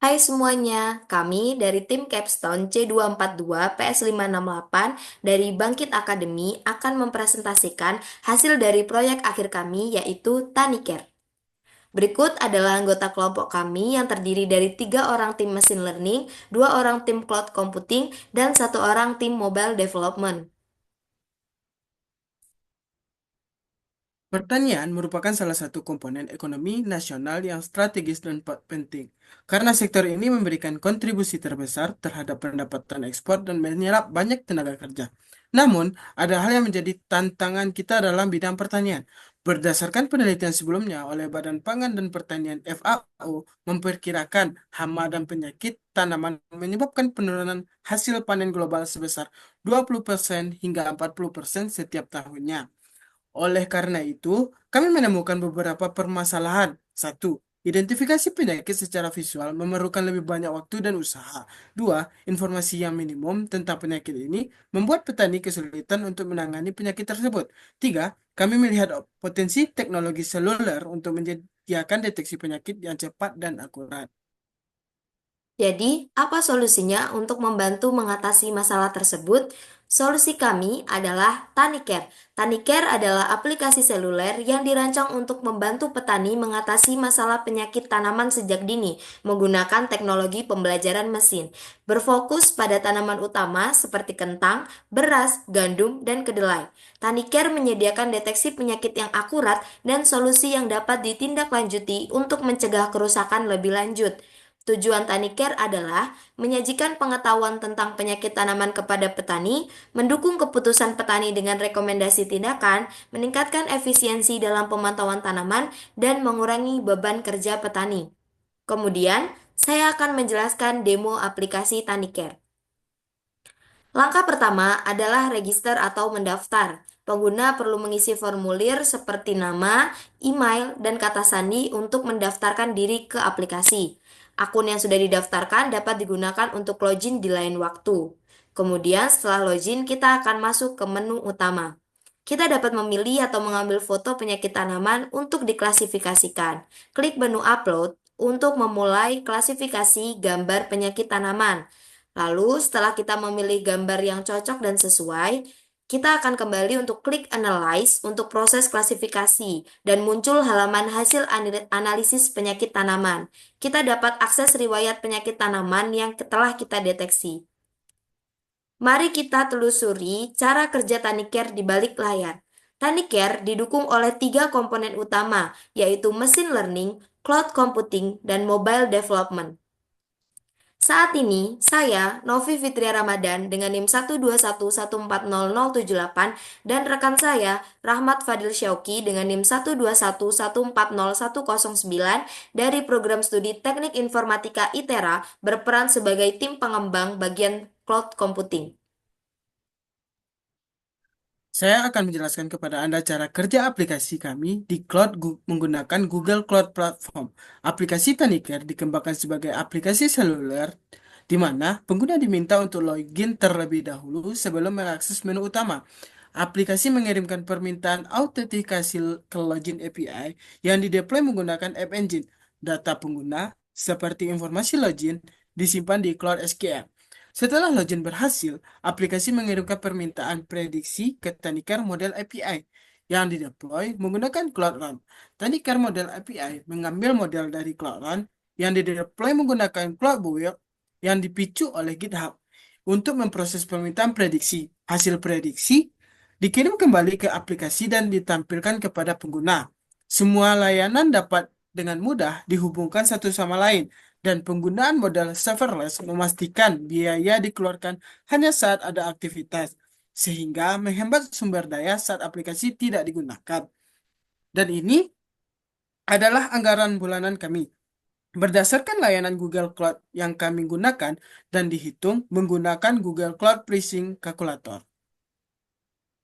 Hai semuanya, kami dari tim Capstone C242 PS568 dari Bangkit Academy akan mempresentasikan hasil dari proyek akhir kami yaitu Tanicare. Berikut adalah anggota kelompok kami yang terdiri dari 3 orang tim machine learning, 2 orang tim cloud computing, dan 1 orang tim mobile development. Pertanian merupakan salah satu komponen ekonomi nasional yang strategis dan penting, karena sektor ini memberikan kontribusi terbesar terhadap pendapatan ekspor dan menyerap banyak tenaga kerja. Namun, ada hal yang menjadi tantangan kita dalam bidang pertanian. Berdasarkan penelitian sebelumnya oleh Badan Pangan dan Pertanian FAO, memperkirakan hama dan penyakit tanaman menyebabkan penurunan hasil panen global sebesar 20% hingga 40% setiap tahunnya. Oleh karena itu, kami menemukan beberapa permasalahan. Satu, identifikasi penyakit secara visual memerlukan lebih banyak waktu dan usaha. Dua, informasi yang minimum tentang penyakit ini membuat petani kesulitan untuk menangani penyakit tersebut. Tiga, kami melihat potensi teknologi seluler untuk menyediakan deteksi penyakit yang cepat dan akurat. Jadi, apa solusinya untuk membantu mengatasi masalah tersebut? Solusi kami adalah Tanicare. Tanicare adalah aplikasi seluler yang dirancang untuk membantu petani mengatasi masalah penyakit tanaman sejak dini menggunakan teknologi pembelajaran mesin. Berfokus pada tanaman utama seperti kentang, beras, gandum, dan kedelai. Tanicare menyediakan deteksi penyakit yang akurat dan solusi yang dapat ditindaklanjuti untuk mencegah kerusakan lebih lanjut. Tujuan Tanicare adalah menyajikan pengetahuan tentang penyakit tanaman kepada petani, mendukung keputusan petani dengan rekomendasi tindakan, meningkatkan efisiensi dalam pemantauan tanaman, dan mengurangi beban kerja petani. Kemudian, saya akan menjelaskan demo aplikasi Tanicare. Langkah pertama adalah register atau mendaftar. Pengguna perlu mengisi formulir seperti nama, email, dan kata sandi untuk mendaftarkan diri ke aplikasi. Akun yang sudah didaftarkan dapat digunakan untuk login di lain waktu. Kemudian setelah login, kita akan masuk ke menu utama. Kita dapat memilih atau mengambil foto penyakit tanaman untuk diklasifikasikan. Klik menu upload untuk memulai klasifikasi gambar penyakit tanaman. Lalu, setelah kita memilih gambar yang cocok dan sesuai, kita akan kembali untuk klik Analyze untuk proses klasifikasi dan muncul halaman hasil analisis penyakit tanaman. Kita dapat akses riwayat penyakit tanaman yang telah kita deteksi. Mari kita telusuri cara kerja Tanicare di balik layar. Tanicare didukung oleh 3 komponen utama, yaitu machine learning, cloud computing, dan mobile development. Saat ini, saya, Novi Fitria Ramadan, dengan NIM 121140078 dan rekan saya, Rahmat Fadil Syauqi, dengan NIM 121140109 dari Program Studi Teknik Informatika ITERA berperan sebagai tim pengembang bagian cloud computing. Saya akan menjelaskan kepada Anda cara kerja aplikasi kami di cloud menggunakan Google Cloud Platform. Aplikasi Tanicare dikembangkan sebagai aplikasi seluler di mana pengguna diminta untuk login terlebih dahulu sebelum mengakses menu utama. Aplikasi mengirimkan permintaan autentikasi ke login API yang dideploy menggunakan App Engine. Data pengguna seperti informasi login disimpan di Cloud SQL. Setelah login berhasil, aplikasi mengirimkan permintaan prediksi ke Taniker model API yang dideploy menggunakan Cloud Run. Taniker model API mengambil model dari Cloud Run yang dideploy menggunakan Cloud Build yang dipicu oleh GitHub untuk memproses permintaan prediksi. Hasil prediksi dikirim kembali ke aplikasi dan ditampilkan kepada pengguna. Semua layanan dapat dengan mudah dihubungkan satu sama lain, dan penggunaan modal serverless memastikan biaya dikeluarkan hanya saat ada aktivitas, sehingga menghemat sumber daya saat aplikasi tidak digunakan. Dan ini adalah anggaran bulanan kami. Berdasarkan layanan Google Cloud yang kami gunakan dan dihitung menggunakan Google Cloud Pricing Calculator.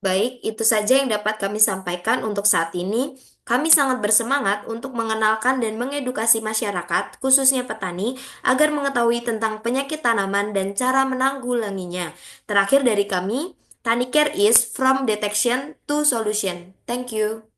Baik, itu saja yang dapat kami sampaikan untuk saat ini. Kami sangat bersemangat untuk mengenalkan dan mengedukasi masyarakat, khususnya petani, agar mengetahui tentang penyakit tanaman dan cara menanggulanginya. Terakhir dari kami, Tanicare is from detection to solution. Thank you.